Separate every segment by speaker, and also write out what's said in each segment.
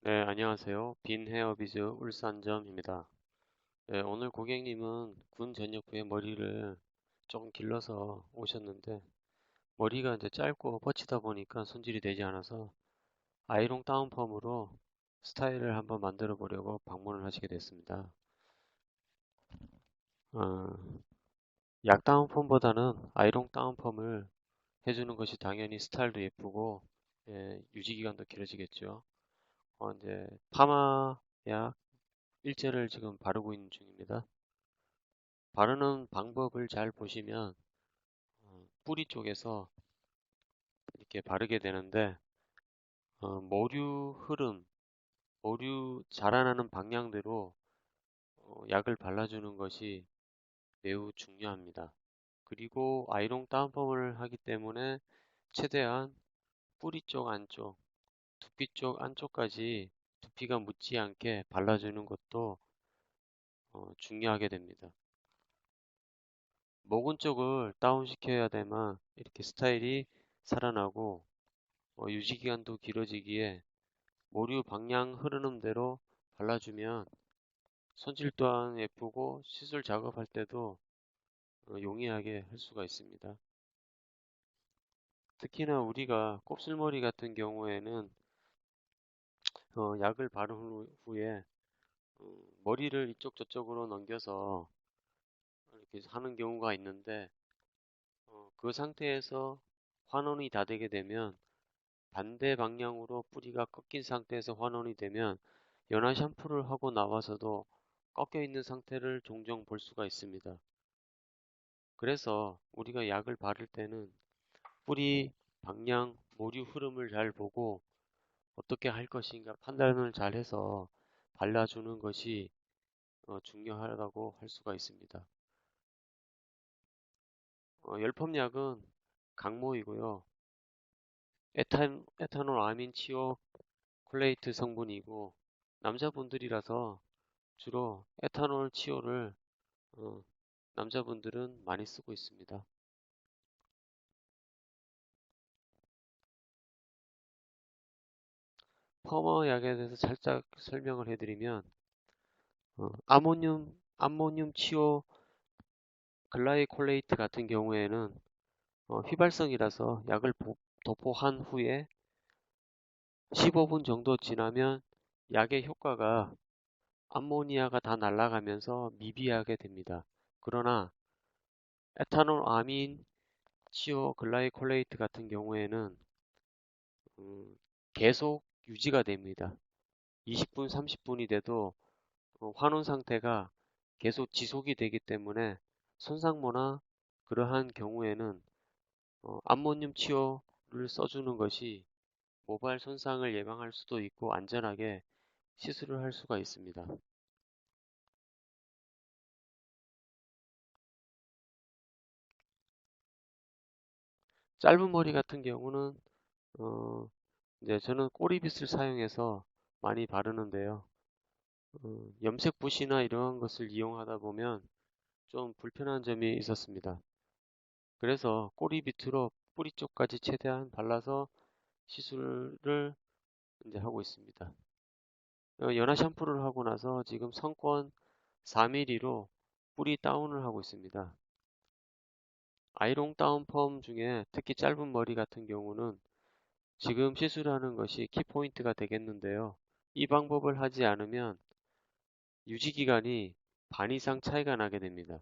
Speaker 1: 네, 안녕하세요. 빈 헤어비즈 울산점입니다. 네, 오늘 고객님은 군 전역 후에 머리를 조금 길러서 오셨는데 머리가 이제 짧고 뻗치다 보니까 손질이 되지 않아서 아이롱 다운펌으로 스타일을 한번 만들어 보려고 방문을 하시게 됐습니다. 어, 약 다운펌보다는 아이롱 다운펌을 해주는 것이 당연히 스타일도 예쁘고 유지 기간도 길어지겠죠. 이제 파마 약 일제를 지금 바르고 있는 중입니다. 바르는 방법을 잘 보시면 뿌리 쪽에서 이렇게 바르게 되는데 모류 흐름, 모류 자라나는 방향대로 약을 발라주는 것이 매우 중요합니다. 그리고 아이롱 다운펌을 하기 때문에 최대한 뿌리 쪽 안쪽, 두피 쪽 안쪽까지 두피가 묻지 않게 발라주는 것도 중요하게 됩니다. 모근 쪽을 다운시켜야 되면 이렇게 스타일이 살아나고 유지기간도 길어지기에 모류 방향 흐르는 대로 발라주면 손질 또한 예쁘고 시술 작업할 때도 용이하게 할 수가 있습니다. 특히나 우리가 곱슬머리 같은 경우에는 약을 바른 후에 머리를 이쪽 저쪽으로 넘겨서 이렇게 하는 경우가 있는데 그 상태에서 환원이 다 되게 되면 반대 방향으로 뿌리가 꺾인 상태에서 환원이 되면 연화 샴푸를 하고 나와서도 꺾여 있는 상태를 종종 볼 수가 있습니다. 그래서 우리가 약을 바를 때는 뿌리 방향, 모류 흐름을 잘 보고 어떻게 할 것인가 판단을 잘 해서 발라주는 것이 중요하다고 할 수가 있습니다. 열펌약은 강모이고요. 에탄올 아민 치오 콜레이트 성분이고 남자분들이라서 주로 에탄올 치오를 어, 남자분들은 많이 쓰고 있습니다. 퍼머 약에 대해서 살짝 설명을 해드리면 아모늄 치오 글라이콜레이트 같은 경우에는 휘발성이라서 약을 도포한 후에 15분 정도 지나면 약의 효과가 암모니아가 다 날아가면서 미비하게 됩니다. 그러나 에탄올 아민 치오 글라이콜레이트 같은 경우에는 음, 계속 유지가 됩니다. 20분, 30분이 돼도 환원 상태가 계속 지속이 되기 때문에 손상모나 그러한 경우에는 암모늄 치료를 써주는 것이 모발 손상을 예방할 수도 있고 안전하게 시술을 할 수가 있습니다. 짧은 머리 같은 경우는 어, 이제 저는 꼬리빗을 사용해서 많이 바르는데요. 염색 붓이나 이러한 것을 이용하다 보면 좀 불편한 점이 있었습니다. 그래서 꼬리 밑으로 뿌리 쪽까지 최대한 발라서 시술을 이제 하고 있습니다. 연화 샴푸를 하고 나서 지금 성권 4mm로 뿌리 다운을 하고 있습니다. 아이롱 다운 펌 중에 특히 짧은 머리 같은 경우는 지금 시술하는 것이 키포인트가 되겠는데요. 이 방법을 하지 않으면 유지기간이 반 이상 차이가 나게 됩니다.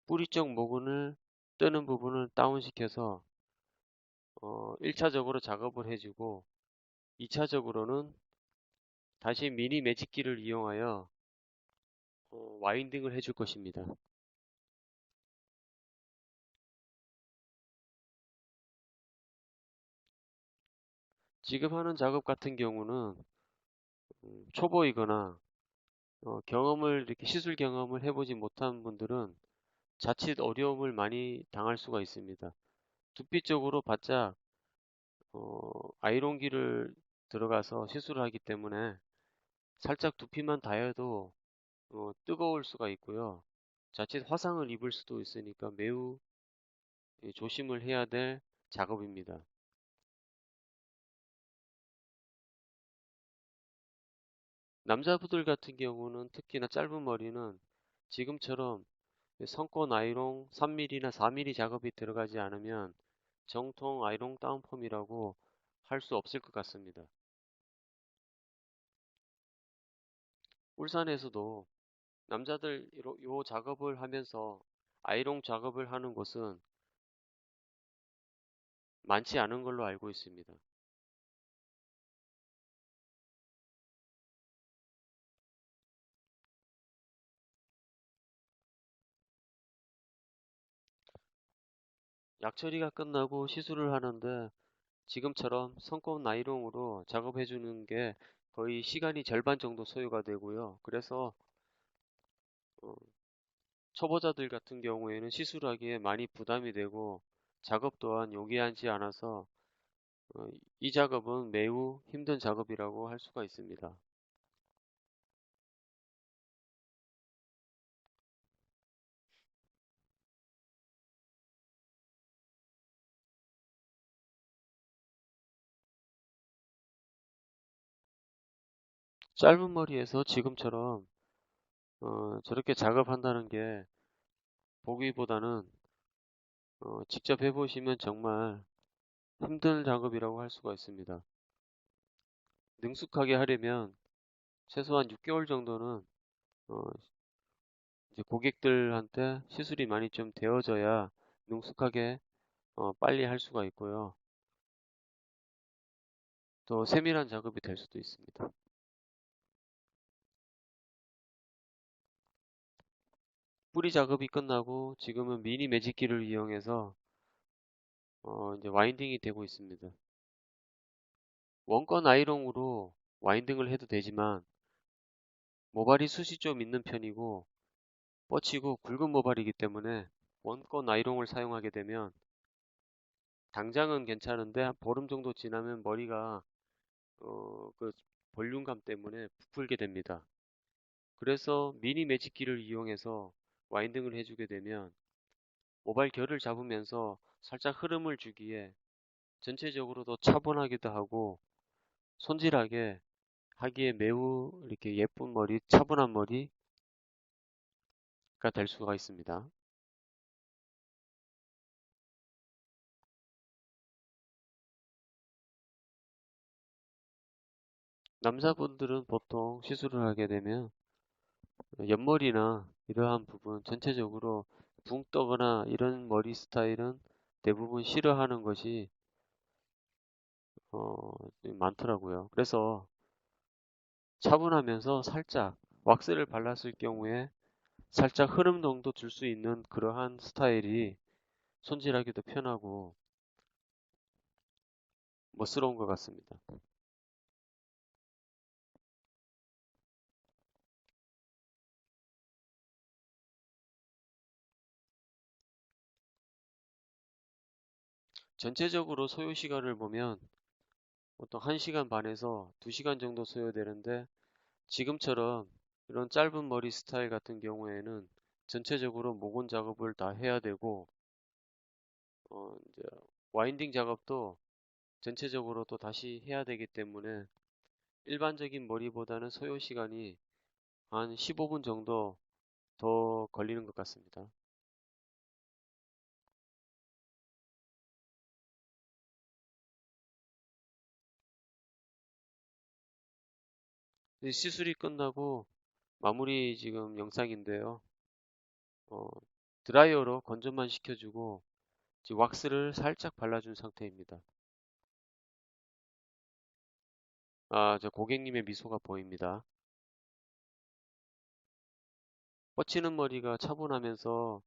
Speaker 1: 뿌리 쪽 모근을 뜨는 부분을 다운시켜서 1차적으로 작업을 해주고 2차적으로는 다시 미니 매직기를 이용하여 와인딩을 해줄 것입니다. 지금 하는 작업 같은 경우는 초보이거나 경험을 이렇게 시술 경험을 해보지 못한 분들은 자칫 어려움을 많이 당할 수가 있습니다. 두피 쪽으로 바짝 아이롱기를 들어가서 시술을 하기 때문에 살짝 두피만 닿아도 뜨거울 수가 있고요. 자칫 화상을 입을 수도 있으니까 매우 조심을 해야 될 작업입니다. 남자분들 같은 경우는 특히나 짧은 머리는 지금처럼 성권 아이롱 3mm나 4mm 작업이 들어가지 않으면 정통 아이롱 다운펌이라고 할 수 없을 것 같습니다. 울산에서도 남자들 요 작업을 하면서 아이롱 작업을 하는 곳은 많지 않은 걸로 알고 있습니다. 약처리가 끝나고 시술을 하는데 지금처럼 성권 나이롱으로 작업해 주는 게 거의 시간이 절반 정도 소요가 되고요. 그래서 어, 초보자들 같은 경우에는 시술하기에 많이 부담이 되고 작업 또한 용이하지 않아서 어, 이 작업은 매우 힘든 작업이라고 할 수가 있습니다. 짧은 머리에서 지금처럼 저렇게 작업한다는 게 보기보다는 직접 해보시면 정말 힘든 작업이라고 할 수가 있습니다. 능숙하게 하려면 최소한 6개월 정도는 어, 이제 고객들한테 시술이 많이 좀 되어져야 능숙하게 빨리 할 수가 있고요. 또 세밀한 작업이 될 수도 있습니다. 뿌리 작업이 끝나고 지금은 미니 매직기를 이용해서 이제 와인딩이 되고 있습니다. 원건 아이롱으로 와인딩을 해도 되지만 모발이 숱이 좀 있는 편이고 뻗치고 굵은 모발이기 때문에 원건 아이롱을 사용하게 되면 당장은 괜찮은데 한 보름 정도 지나면 머리가 그 볼륨감 때문에 부풀게 됩니다. 그래서 미니 매직기를 이용해서 와인딩을 해주게 되면 모발 결을 잡으면서 살짝 흐름을 주기에 전체적으로 더 차분하기도 하고 손질하게 하기에 매우 이렇게 예쁜 머리, 차분한 머리가 될 수가 있습니다. 남자분들은 보통 시술을 하게 되면 옆머리나 이러한 부분 전체적으로 붕 떠거나 이런 머리 스타일은 대부분 싫어하는 것이 많더라고요. 그래서 차분하면서 살짝 왁스를 발랐을 경우에 살짝 흐름 정도 줄 수 있는 그러한 스타일이 손질하기도 편하고 멋스러운 것 같습니다. 전체적으로 소요 시간을 보면 보통 1시간 반에서 2시간 정도 소요되는데 지금처럼 이런 짧은 머리 스타일 같은 경우에는 전체적으로 모공 작업을 다 해야 되고 이제 와인딩 작업도 전체적으로 또 다시 해야 되기 때문에 일반적인 머리보다는 소요 시간이 한 15분 정도 더 걸리는 것 같습니다. 시술이 끝나고 마무리 지금 영상인데요. 어, 드라이어로 건조만 시켜주고 지금 왁스를 살짝 발라준 상태입니다. 아, 저 고객님의 미소가 보입니다. 뻗치는 머리가 차분하면서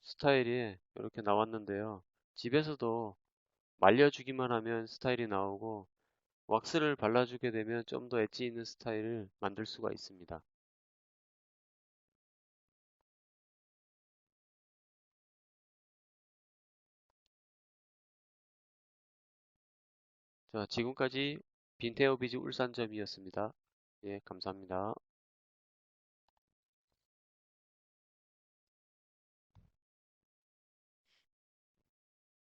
Speaker 1: 스타일이 이렇게 나왔는데요. 집에서도 말려주기만 하면 스타일이 나오고 왁스를 발라주게 되면 좀 더 엣지 있는 스타일을 만들 수가 있습니다. 자, 지금까지 빈테어비즈 울산점이었습니다. 예, 감사합니다.